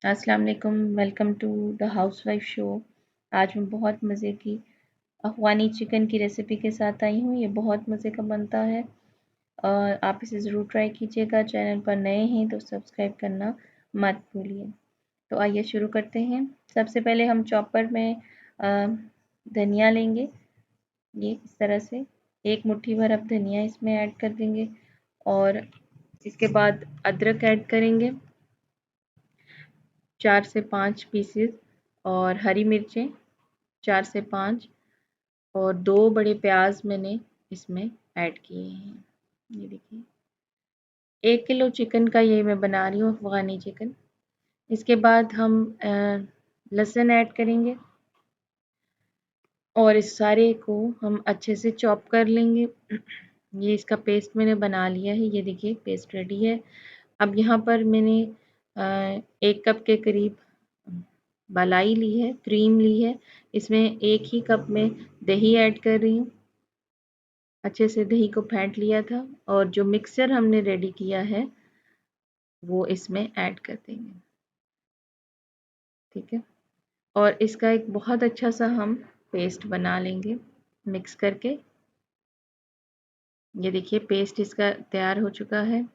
अस्सलाम वालेकुम, welcome to the housewife show. आज मैं बहुत मज़े की अफ़गानी चिकन की रेसिपी के साथ आई हूँ। ये बहुत मज़े का बनता है और आप इसे ज़रूर ट्राई कीजिएगा। चैनल पर नए हैं तो सब्सक्राइब करना मत भूलिए। तो आइए शुरू करते हैं। सबसे पहले हम चॉपर में अ, धनिया लेंगे। ये इस तरह से एक मुट्ठी भर अब धनिया इसमें ऐड कर देंगे और इसके बाद अदरक ऐड करेंगे 4 से 5 पीसेस और हरी मिर्चें 4 से 5 और 2 बड़े प्याज मैंने इसमें ऐड किए हैं। ये देखिए 1 किलो चिकन का ये मैं बना रही हूँ अफ़गानी चिकन। इसके बाद हम लहसुन ऐड करेंगे और इस सारे को हम अच्छे से चॉप कर लेंगे। ये इसका पेस्ट मैंने बना लिया है। ये देखिए पेस्ट रेडी है। अब यहाँ पर मैंने 1 कप के करीब मलाई ली है, क्रीम ली है। इसमें 1 ही कप में दही ऐड कर रही हूँ। अच्छे से दही को फेंट लिया था और जो मिक्सचर हमने रेडी किया है वो इसमें ऐड कर देंगे। ठीक है, और इसका एक बहुत अच्छा सा हम पेस्ट बना लेंगे मिक्स करके। ये देखिए पेस्ट इसका तैयार हो चुका है।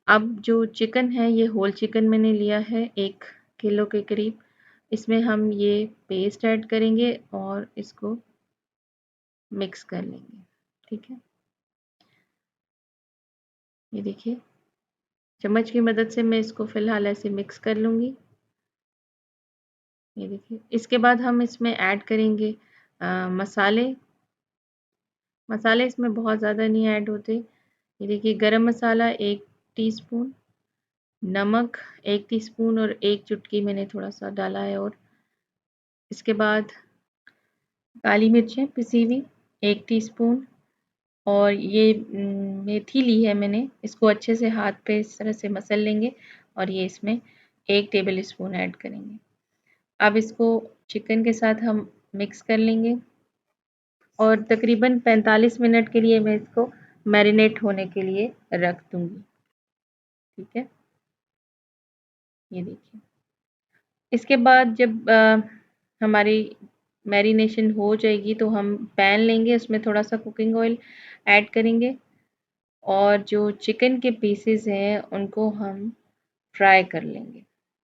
अब जो चिकन है ये होल चिकन मैंने लिया है 1 किलो के करीब। इसमें हम ये पेस्ट ऐड करेंगे और इसको मिक्स कर लेंगे। ठीक है, ये देखिए चम्मच की मदद से मैं इसको फ़िलहाल ऐसे मिक्स कर लूँगी। ये देखिए इसके बाद हम इसमें ऐड करेंगे मसाले। मसाले इसमें बहुत ज़्यादा नहीं ऐड होते। ये देखिए गरम मसाला 1 टीस्पून, नमक 1 टीस्पून और 1 चुटकी मैंने थोड़ा-सा डाला है और इसके बाद काली मिर्चें पिसी हुई 1 टीस्पून और ये मेथी ली है मैंने। इसको अच्छे से हाथ पे इस तरह से मसल लेंगे और ये इसमें 1 टेबल स्पून ऐड करेंगे। अब इसको चिकन के साथ हम मिक्स कर लेंगे और तकरीबन 45 मिनट के लिए मैं इसको मैरिनेट होने के लिए रख दूँगी। ठीक है, ये देखिए। इसके बाद जब हमारी मैरिनेशन हो जाएगी तो हम पैन लेंगे, उसमें थोड़ा-सा कुकिंग ऑयल ऐड करेंगे और जो चिकन के पीसेस हैं उनको हम फ्राई कर लेंगे।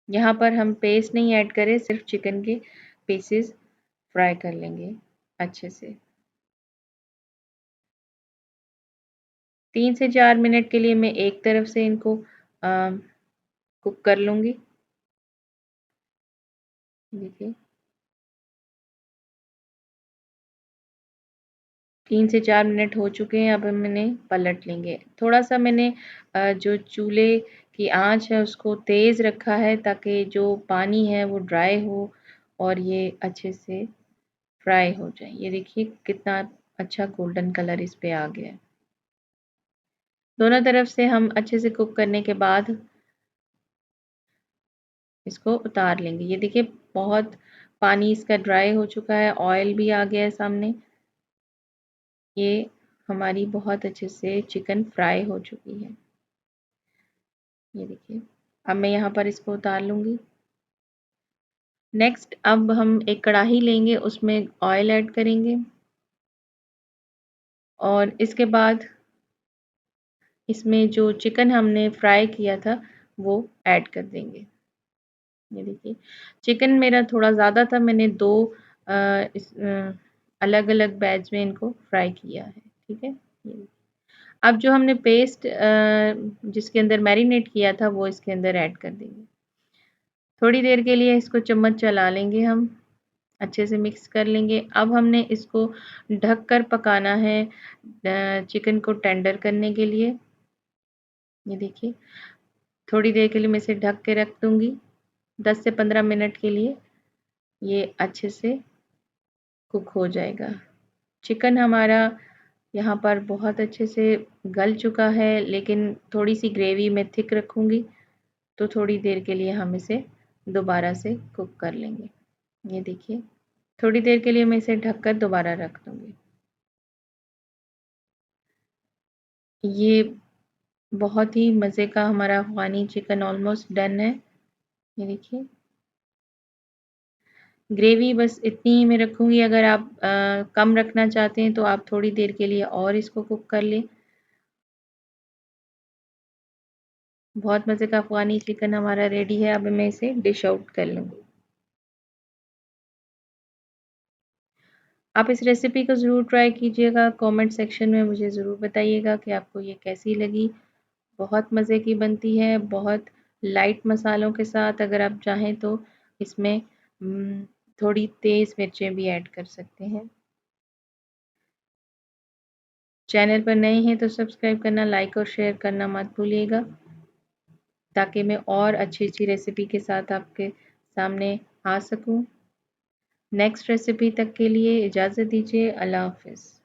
यहाँ पर हम पेस्ट नहीं ऐड करें, सिर्फ चिकन के पीसेस फ्राई कर लेंगे अच्छे से। 3 से 4 मिनट के लिए मैं एक तरफ से इनको कुक कर लूँगी। देखिए 3 से 4 मिनट हो चुके हैं, अब हम इन्हें पलट लेंगे। थोड़ा-सा मैंने जो चूल्हे की आँच है उसको तेज़ रखा है ताकि जो पानी है वो ड्राई हो और ये अच्छे से फ्राई हो जाए। ये देखिए कितना अच्छा गोल्डन कलर इस पे आ गया है। दोनों तरफ से हम अच्छे से कुक करने के बाद इसको उतार लेंगे। ये देखिए बहुत पानी इसका ड्राई हो चुका है, ऑयल भी आ गया है सामने। ये हमारी बहुत अच्छे से चिकन फ्राई हो चुकी है। ये देखिए अब मैं यहाँ पर इसको उतार लूँगी। नेक्स्ट अब हम एक कढ़ाई लेंगे, उसमें ऑयल ऐड करेंगे और इसके बाद इसमें जो चिकन हमने फ्राई किया था वो ऐड कर देंगे। ये देखिए चिकन मेरा थोड़ा ज़्यादा था, मैंने 2 अलग-अलग बैच में इनको फ्राई किया है। ठीक है, ये अब जो हमने पेस्ट जिसके अंदर मैरिनेट किया था वो इसके अंदर ऐड कर देंगे। थोड़ी देर के लिए इसको चम्मच चला लेंगे हम, अच्छे से मिक्स कर लेंगे। अब हमने इसको ढक कर पकाना है चिकन को टेंडर करने के लिए। ये देखिए थोड़ी देर के लिए मैं इसे ढक के रख दूँगी, 10 से 15 मिनट के लिए ये अच्छे से कुक हो जाएगा। चिकन हमारा यहाँ पर बहुत अच्छे से गल चुका है, लेकिन थोड़ी-सी ग्रेवी मैं थिक रखूँगी, तो थोड़ी देर के लिए हम इसे दोबारा से कुक कर लेंगे। ये देखिए, थोड़ी देर के लिए मैं इसे ढककर दोबारा रख दूँगी। ये बहुत ही मज़े का हमारा अफ़गानी चिकन ऑलमोस्ट डन है। ये देखिए, ग्रेवी बस इतनी ही मैं रखूँगी। अगर आप कम रखना चाहते हैं तो आप थोड़ी देर के लिए और इसको कुक कर लें। बहुत मज़े का अफ़गानी चिकन हमारा रेडी है। अब मैं इसे डिश आउट कर लूँगी। आप इस रेसिपी को ज़रूर ट्राई कीजिएगा। कमेंट सेक्शन में मुझे ज़रूर बताइएगा कि आपको ये कैसी लगी। बहुत मज़े की बनती है, बहुत लाइट मसालों के साथ। अगर आप चाहें तो इसमें थोड़ी तेज़ मिर्चें भी ऐड कर सकते हैं। चैनल पर नए हैं तो सब्सक्राइब करना, लाइक और शेयर करना मत भूलिएगा, ताकि मैं और अच्छी-अच्छी रेसिपी के साथ आपके सामने आ सकूँ। नेक्स्ट रेसिपी तक के लिए इजाज़त दीजिए। अल्लाह हाफ़िज़।